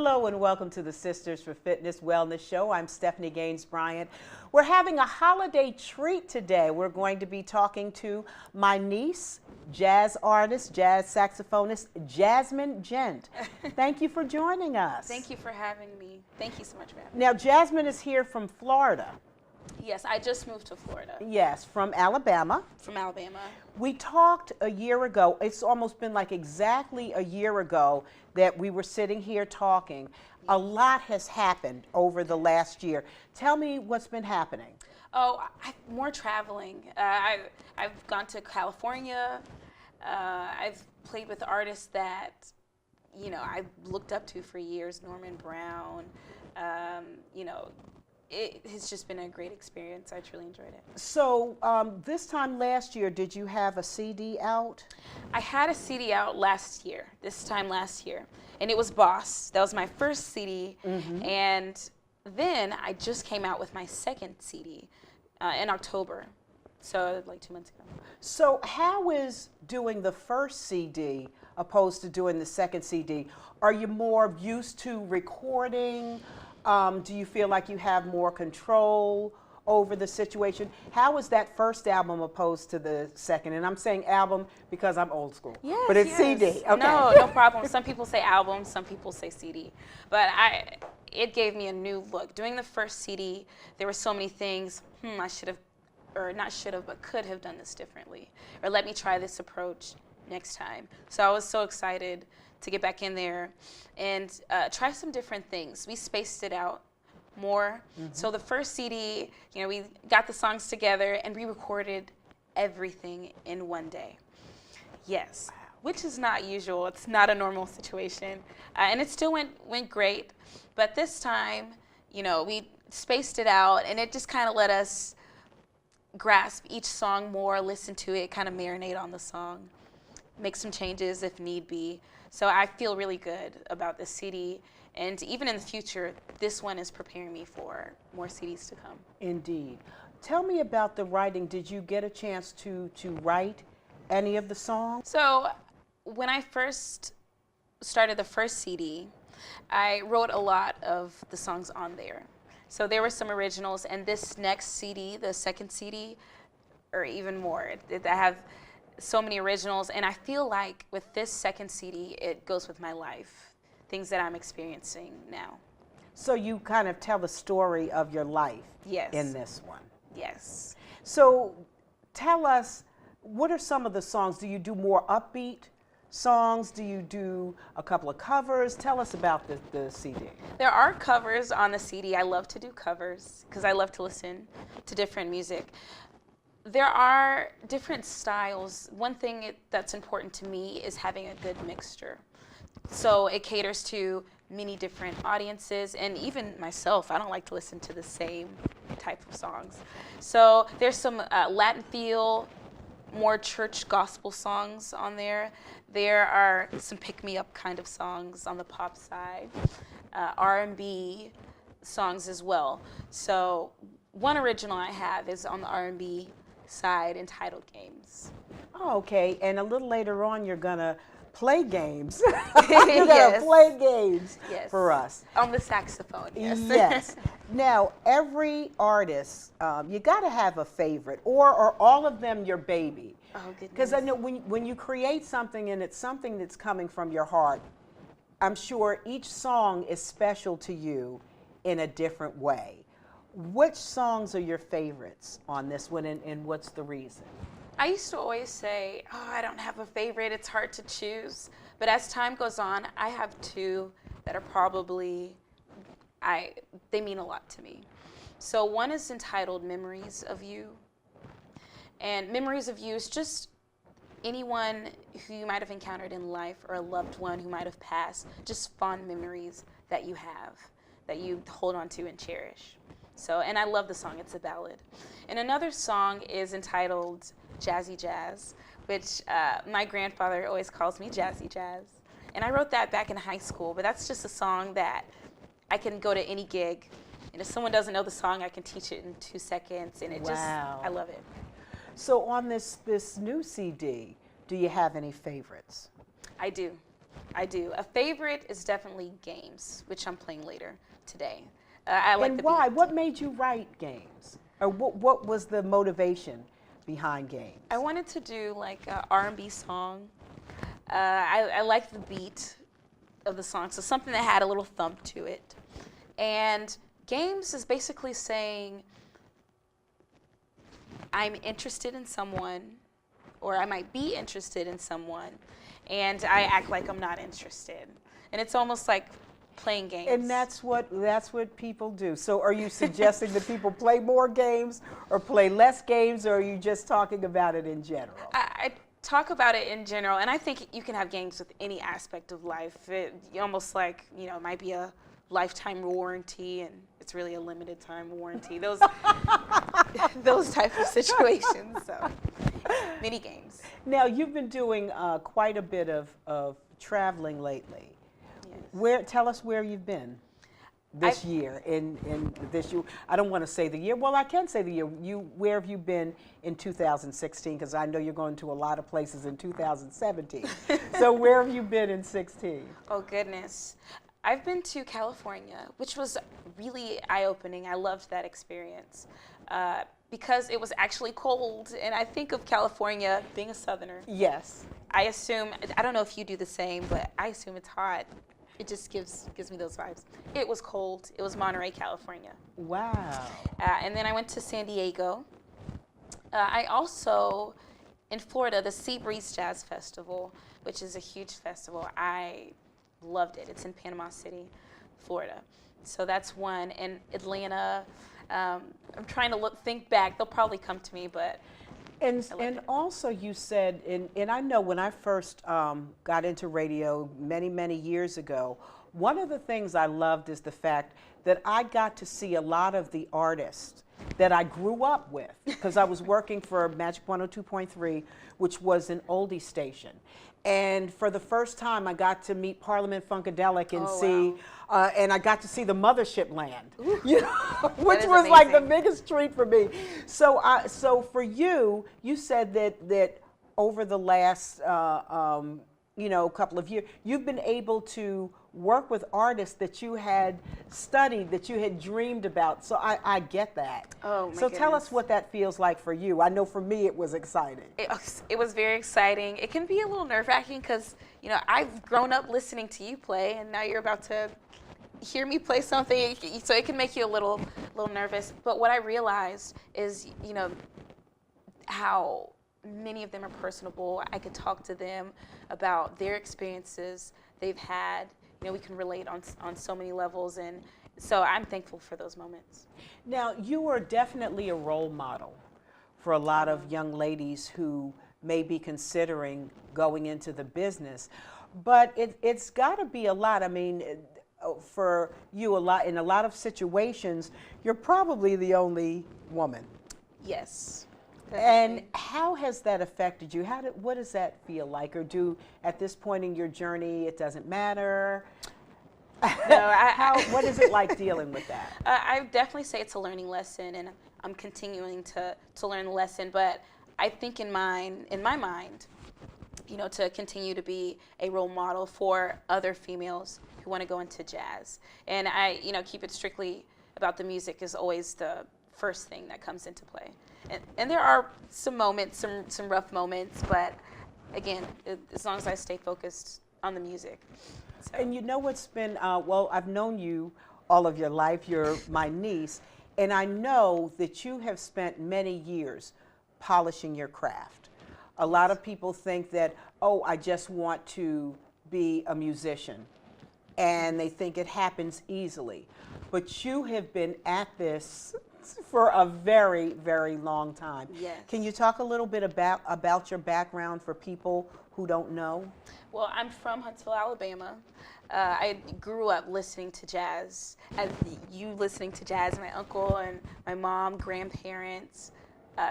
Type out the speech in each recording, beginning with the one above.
Hello and welcome to the Sisters for Fitness Wellness Show. I'm Stephanie Gaines-Bryant. We're having a holiday treat today. We're going to be talking to my niece, jazz artist, jazz saxophonist, Jazmin Ghent. Thank you for joining us. Thank you for having me. Thank you so much for having me. Now, Jazmin is here from Florida. Yes, I just moved to Florida. Yes, from Alabama. From Alabama. We talked a year ago. It's almost been like exactly a year ago that we were sitting here talking. A lot has happened over the last year. Tell me what's been happening. Oh, more traveling. I've gone to California. I've played with artists that, you know, I looked up to for years. Norman Brown, you know. It has just been a great experience. I truly enjoyed it. So this time last year, did you have a CD out? I had a CD out this time last year, and it was Boss. That was my first CD, and then I just came out with my second CD in October, so like 2 months ago. So how is doing the first CD opposed to doing the second CD? Are you more used to recording? Do you feel like you have more control over the situation? How is that first album opposed to the second? And I'm saying album because I'm old school. Yes, but it's yes. CD. Okay. No problem. Some people say album, some people say CD. But it gave me a new look. Doing the first CD, there were so many things, I should have, or not should have, but could have done this differently. Or let me try this approach next time. So I was so excited to get back in there and try some different things. We spaced it out more. So the first CD, you know, we got the songs together and we recorded everything in one day. Yes, which is not usual. It's not a normal situation. And it still went great. But this time, you know, we spaced it out and it just kind of let us grasp each song more, listen to it, kind of marinate on the song, make some changes if need be. So I feel really good about this CD, and even in the future, this one is preparing me for more CDs to come. Indeed. Tell me about the writing. Did you get a chance to write any of the songs? So when I first started the first CD, I wrote a lot of the songs on there. So there were some originals, and this next CD, the second CD, or even more. I have so many originals, and I feel like with this second CD, it goes with my life, things that I'm experiencing now. So you kind of tell the story of your life Yes. in this one. Yes. So tell us, what are some of the songs? Do you do more upbeat songs? Do you do a couple of covers? Tell us about the CD. There are covers on the CD. I love to do covers because I love to listen to different music. There are different styles. One thing that's important to me is having a good mixture. So it caters to many different audiences, and even myself, I don't like to listen to the same type of songs. So there's some Latin feel, more church gospel songs on there. There are some pick-me-up kind of songs on the pop side, R&B songs as well. So one original I have is on the R&B side entitled Games. Oh, okay. And a little later on, you're going to play games. You're going to play games for us. On the saxophone, yes. Yes. Now, every artist, you got to have a favorite, or are all of them your baby? Oh, goodness. Because I know when you create something and it's something that's coming from your heart, I'm sure each song is special to you in a different way. Which songs are your favorites on this one, and what's the reason? I used to always say, I don't have a favorite, it's hard to choose. But as time goes on, I have two that are probably, they mean a lot to me. So one is entitled Memories of You. And Memories of You is just anyone who you might have encountered in life, or a loved one who might have passed, just fond memories that you have, that you hold on to and cherish. So, and I love the song, it's a ballad. And another song is entitled Jazzy Jazz, which my grandfather always calls me Jazzy Jazz. And I wrote that back in high school, but that's just a song that I can go to any gig. And if someone doesn't know the song, I can teach it in 2 seconds, and it I love it. So on this new CD, do you have any favorites? I do. I do. A favorite is definitely Games, which I'm playing later today. I like And the why? beat. What made you write Games? Or what was the motivation behind Games? I wanted to do like a R&B song. I liked the beat of the song, so something that had a little thump to it. And Games is basically saying, I'm interested in someone, or I might be interested in someone, and I act like I'm not interested. And it's almost like playing games. And that's what people do. So are you suggesting that people play more games or play less games, or are you just talking about it in general? I talk about it in general, and I think you can have games with any aspect of life. Almost like, it might be a lifetime warranty, and it's really a limited time warranty. Those those type of situations. So mini games. Now, you've been doing quite a bit of traveling lately. Yes. Tell us where you've been this year. In this year, I don't want to say the year. Well, I can say the year. Where have you been in 2016? Because I know you're going to a lot of places in 2017. So where have you been in 16? Oh goodness, I've been to California, which was really eye-opening. I loved that experience because it was actually cold, and I think of California being a Southerner. Yes. I assume, I don't know if you do the same, but I assume it's hot. It just gives me those vibes. It was cold. It was Monterey, California. Wow. And then I went to San Diego. I also, in Florida, the Sea Breeze Jazz Festival, which is a huge festival. I loved it. It's in Panama City, Florida. So that's one. And Atlanta, I'm trying to think back. They'll probably come to me, but And also you said, and I know when I first got into radio many years ago, one of the things I loved is the fact that I got to see a lot of the artists that I grew up with, because I was working for Magic 102.3, which was an oldie station. And for the first time, I got to meet Parliament Funkadelic and and I got to see the Mothership Land, which was amazing. Like the biggest treat for me. So, so for you, you said that over the last couple of years, you've been able to work with artists that you had studied, that you had dreamed about. So I get that. Oh, my So tell us goodness. what that feels like for you. I know for me it was exciting. It was very exciting. It can be a little nerve-wracking because, I've grown up listening to you play, and now you're about to hear me play something, so it can make you a little nervous. But what I realized is, how many of them are personable. I could talk to them about their experiences they've had. We can relate on so many levels, and so I'm thankful for those moments. Now, you are definitely a role model for a lot of young ladies who may be considering going into the business, but it's got to be a lot. I mean, for you, in a lot of situations, you're probably the only woman. Yes. And how has that affected you? What does that feel like? Or at this point in your journey, it doesn't matter? No, what is it like dealing with that? I definitely say it's a learning lesson, and I'm continuing to learn the lesson. But I think in my mind, to continue to be a role model for other females who want to go into jazz. And I, keep it strictly about the music is always the first thing that comes into play. And there are some moments, some rough moments, but again, as long as I stay focused on the music. So. And what's been, I've known you all of your life. You're my niece, and I know that you have spent many years polishing your craft. A lot of people think that, I just want to be a musician, and they think it happens easily. But you have been at this for a very, very long time. Yes. Can you talk a little bit about your background for people who don't know? Well, I'm from Huntsville, Alabama. I grew up listening to jazz, as you listening to jazz, my uncle and my mom, grandparents.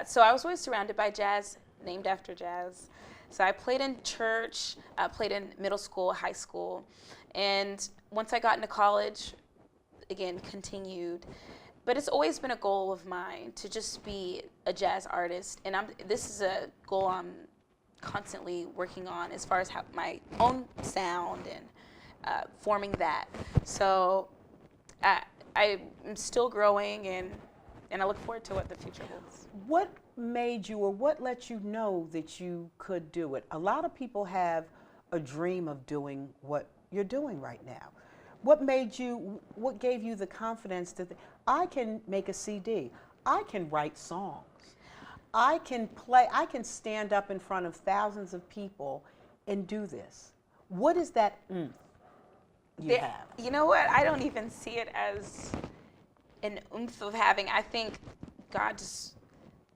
So I was always surrounded by jazz, named after jazz. So I played in church, played in middle school, high school, and once I got into college, again, continued. But it's always been a goal of mine to just be a jazz artist, and this is a goal I'm constantly working on as far as how my own sound and forming that. So I'm still growing, and I look forward to what the future holds. What made you, or what let you know that you could do it? A lot of people have a dream of doing what you're doing right now. What made you, what gave you the confidence that I can make a CD, I can write songs, I can play, I can stand up in front of thousands of people and do this? What is that you have? You know what? I don't even see it as an oomph of having. I think God just,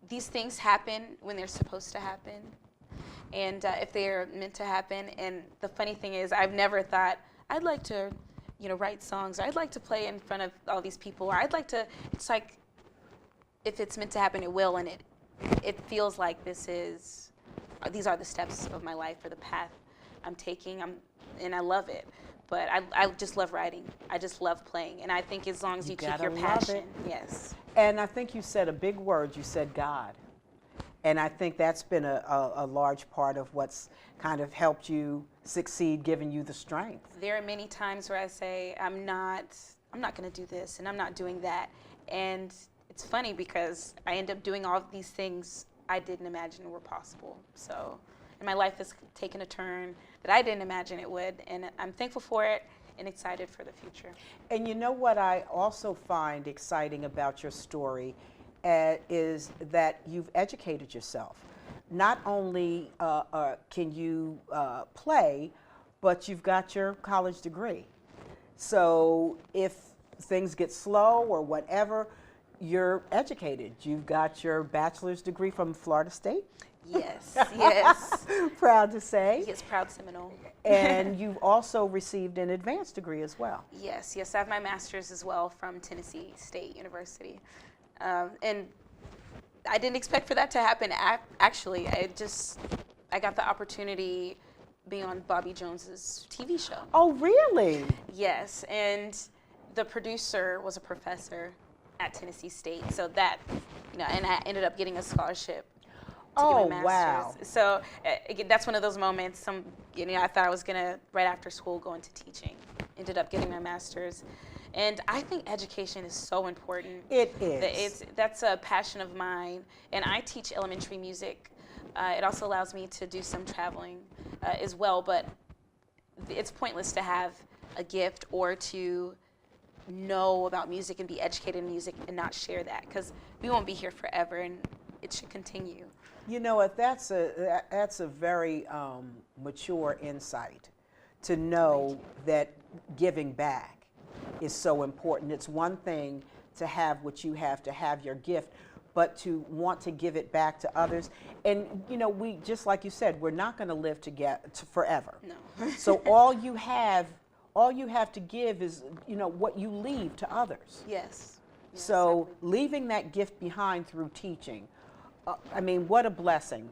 these things happen when they're supposed to happen, and if they're meant to happen. And the funny thing is, I've never thought I'd like to, write songs, or I'd like to play in front of all these people, or I'd like to. It's like, if it's meant to happen, it will, and it feels like these are the steps of my life, or the path I'm taking. And I love it. But I just love writing. I just love playing. And I think as long as you keep your passion, yes. And I think you said a big word. You said God. And I think that's been a large part of what's kind of helped you succeed, giving you the strength. There are many times where I say, I'm not going to do this, and I'm not doing that. And it's funny because I end up doing all of these things I didn't imagine were possible. So, and my life has taken a turn that I didn't imagine it would, and I'm thankful for it and excited for the future. And you know what I also find exciting about your story is that you've educated yourself. Not only can you play, but you've got your college degree. So if things get slow or whatever, you're educated. You've got your bachelor's degree from Florida State. Yes, yes. Proud to say. Yes, proud Seminole. And you've also received an advanced degree as well. Yes, I have my master's as well from Tennessee State University. And I didn't expect for that to happen. Actually, I got the opportunity being on Bobby Jones's TV show. Oh, really? Yes, and the producer was a professor at Tennessee State, so that, and I ended up getting a scholarship to get my master's. Wow. So that's one of those moments. I thought I was gonna right after school go into teaching. Ended up getting my master's, and I think education is so important. It is. That's a passion of mine, and I teach elementary music. It also allows me to do some traveling as well. But it's pointless to have a gift or to know about music and be educated in music and not share that, because we won't be here forever, and it should continue. You know what? That's a very mature insight, to know that giving back is so important. It's one thing to have what you have, to have your gift, but to want to give it back to others. And we, just like you said, we're not going to live together forever. No. So all you have to give is what you leave to others. Yes. So exactly. Leaving that gift behind through teaching. I mean, what a blessing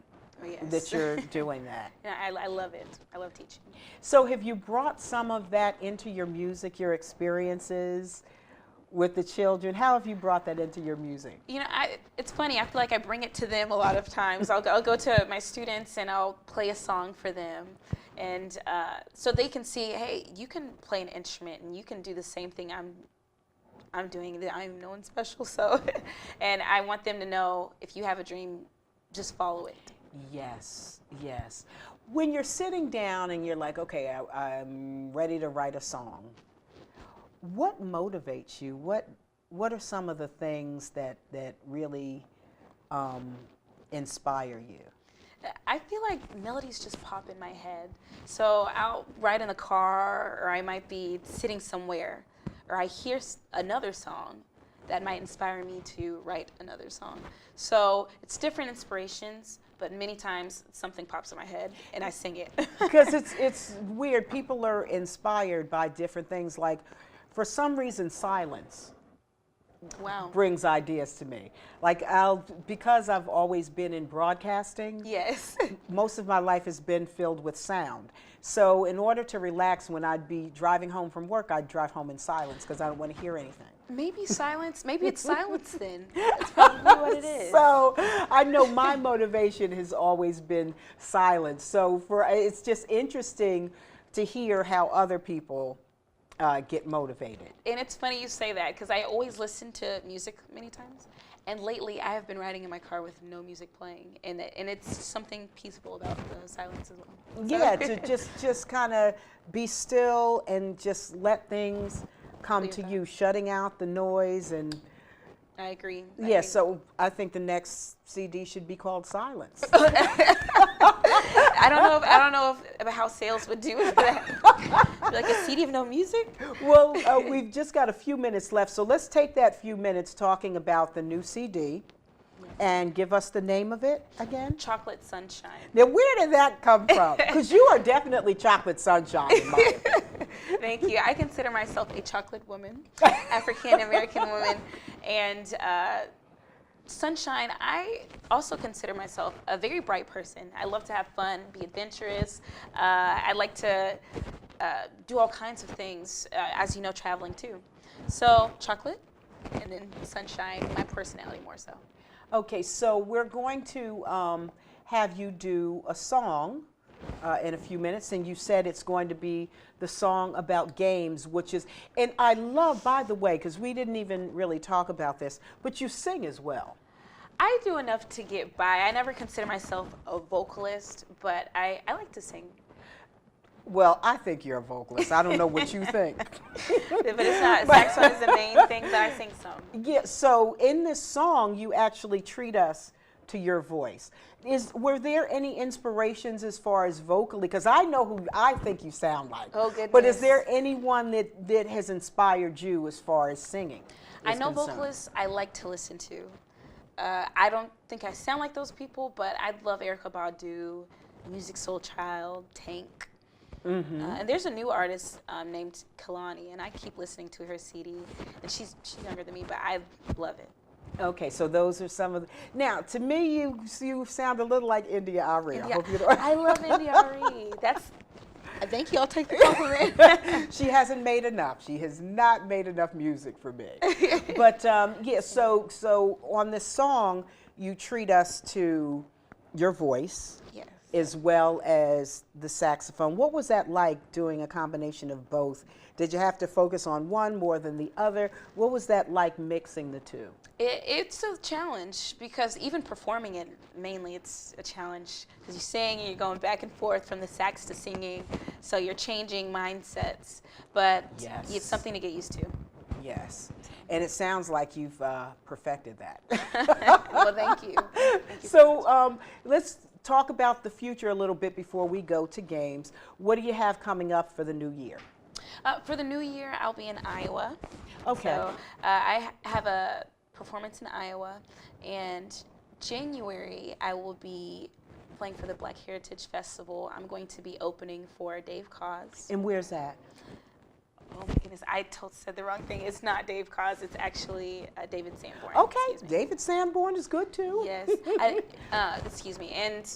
that you're doing that. Yeah, I love it. I love teaching. So have you brought some of that into your music, your experiences with the children? How have you brought that into your music? It's funny. I feel like I bring it to them a lot of times. I'll go to my students and I'll play a song for them. And so they can see, hey, you can play an instrument and you can do the same thing I'm doing. I'm no one special. So, and I want them to know, if you have a dream, just follow it. Yes, yes. When you're sitting down and you're like, okay, I'm ready to write a song, what motivates you? What are some of the things that really inspire you? I feel like melodies just pop in my head. So I'll ride in the car, or I might be sitting somewhere, or I hear another song that might inspire me to write another song. So it's different inspirations, but many times something pops in my head and I sing it. Because it's weird. People are inspired by different things. Like, for some reason, silence Wow. brings ideas to me. Like because I've always been in broadcasting, Yes. most of my life has been filled with sound. So in order to relax when I'd be driving home from work, I'd drive home in silence because I don't want to hear anything. Maybe silence. Maybe it's silence then. That's probably what it is. So I know my motivation has always been silence. So it's just interesting to hear how other people get motivated. And it's funny you say that because I always listen to music many times. And lately I have been riding in my car with no music playing. And it's something peaceful about the silence as well. Yeah, to just kind of be still and just let things come to you, shutting out the noise. And I agree. Yeah, so I think the next CD should be called Silence. I don't know if how sales would do with that. Like a CD of no music? Well, we've just got a few minutes left, so let's take that few minutes talking about the new CD. And give us the name of it again. Chocolate Sunshine. Now, where did that come from? Because you are definitely Chocolate Sunshine in my opinion. Thank you. I consider myself a chocolate woman, African American woman, and Sunshine. I also consider myself a very bright person. I love to have fun, be adventurous. I like to do all kinds of things, as you know, traveling too. So chocolate, and then sunshine. My personality more so. Okay, so we're going to have you do a song in a few minutes, and you said it's going to be the song about games, which is, and I love, by the way, because we didn't even really talk about this, but you sing as well. I do enough to get by. I never consider myself a vocalist, but I like to sing. Well, I think you're a vocalist. I don't know what you think. But it's not. Saxophone is the main thing, but I sing some. Yeah, so in this song, you actually treat us to your voice. Were there any inspirations as far as vocally? Because I know who I think you sound like. Oh, goodness. But is there anyone that has inspired you as far as singing? I know vocalists I like to listen to. I don't think I sound like those people, but I love Erykah Badu, Music Soul Child, Tank. Mm-hmm. And there's a new artist named Kalani, and I keep listening to her CD. And she's younger than me, but I love it. Okay, so those are some of the. Now, to me, you sound a little like India Arie. India. I hope you know. I love India Arie. That's. Thank you. I'll take the compliment. She hasn't made enough. She has not made enough music for me. But yeah, so on this song, you treat us to your voice. Yes. As well as the saxophone. What was that like doing a combination of both? Did you have to focus on one more than the other? What was that like mixing the two? It's a challenge because even performing it, mainly it's a challenge because you sing and you're going back and forth from the sax to singing, so you're changing mindsets, but yes. It's something to get used to. Yes, and it sounds like you've perfected that. Well, thank you. Thank you so let's talk about the future a little bit before we go to games. What do you have coming up for the new year? For the new year, I'll be in Iowa. Okay. So I have a performance in Iowa, and January I will be playing for the Black Heritage Festival. I'm going to be opening for Dave Koz. And where's that? Oh my goodness, I said the wrong thing. It's not Dave Koz, it's actually David Sanborn. Okay, David Sanborn is good too. Yes, excuse me. And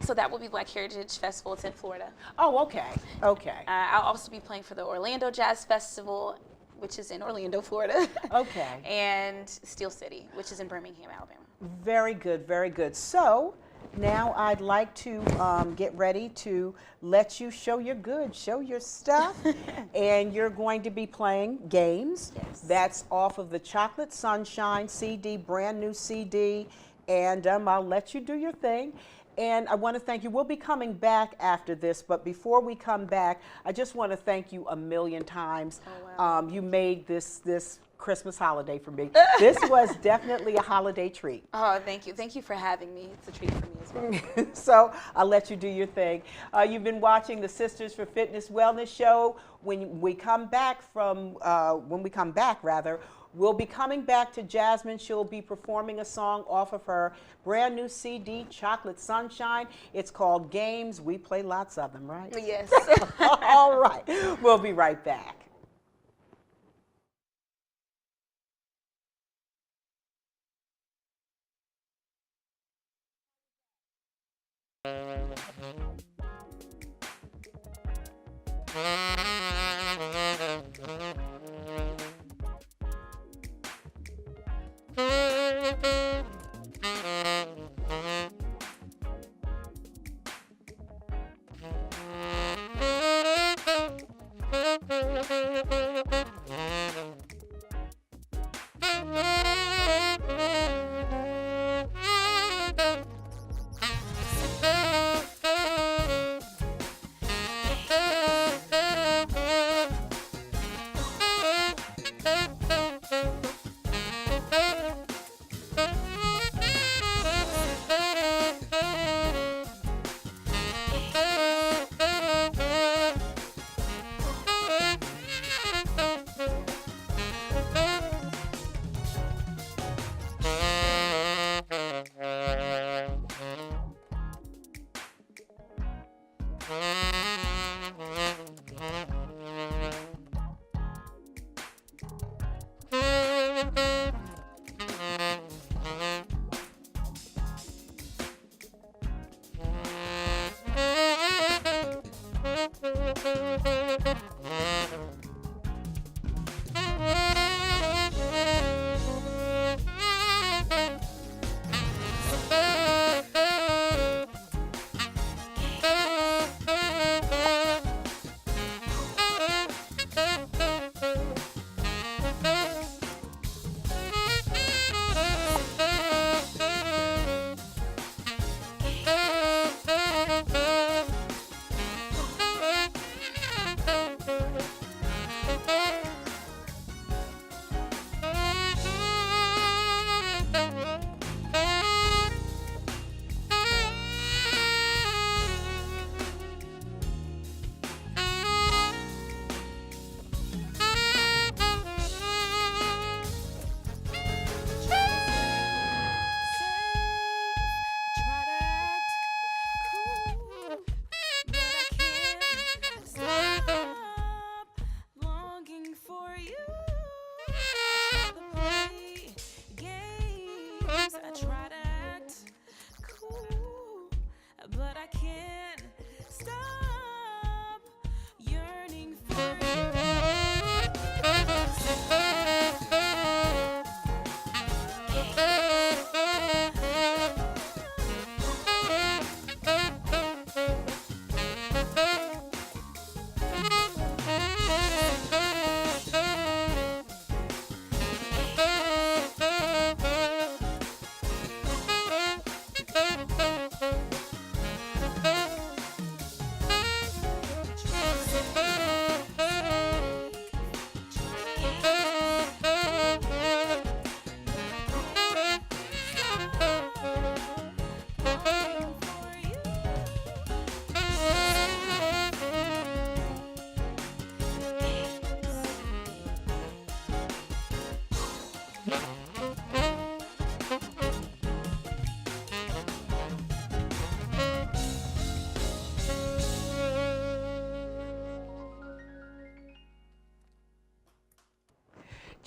so that will be Black Heritage Festival. It's in Florida. Oh, okay, okay. I'll also be playing for the Orlando Jazz Festival, which is in Orlando, Florida. Okay. And Steel City, which is in Birmingham, Alabama. Very good, very good. So now I'd like to get ready to let you show your goods, show your stuff. And you're going to be playing games. Yes. That's off of the Chocolate Sunshine CD, brand new CD. And I'll let you do your thing. And I want to thank you. We'll be coming back after this, but before we come back, I just want to thank you a million times. Oh, wow. You made this Christmas holiday for me. This was definitely a holiday treat. Oh, thank you. Thank you for having me. It's a treat for me as well. So I'll let you do your thing. You've been watching the Sisters for Fitness Wellness Show. When we come back, we'll be coming back to Jazmin. She'll be performing a song off of her brand new CD, Chocolate Sunshine. It's called Games. We play lots of them, right? Yes. All right. We'll be right back.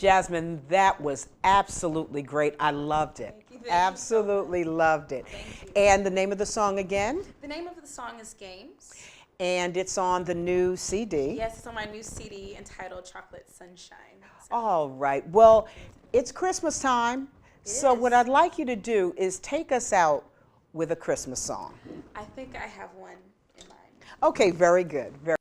Jazmin, that was absolutely great. I loved it. Thank you Absolutely loved it. Thank you. And the name of the song again? The name of the song is Games. And it's on the new CD. Yes, it's on my new CD entitled Chocolate Sunshine. So, All right. Well, it's Christmas time. So is. what I'd like you to do is take us out with a Christmas song. I think I have one in mind. Okay, very good. Very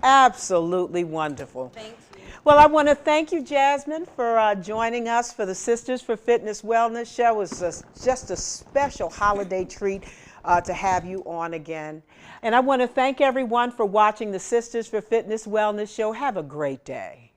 Absolutely wonderful. Thank you. Well, I want to thank you, Jazmin, for joining us for the Sisters for Fitness Wellness Show. It was just a special holiday treat to have you on again. And I want to thank everyone for watching the Sisters for Fitness Wellness Show. Have a great day.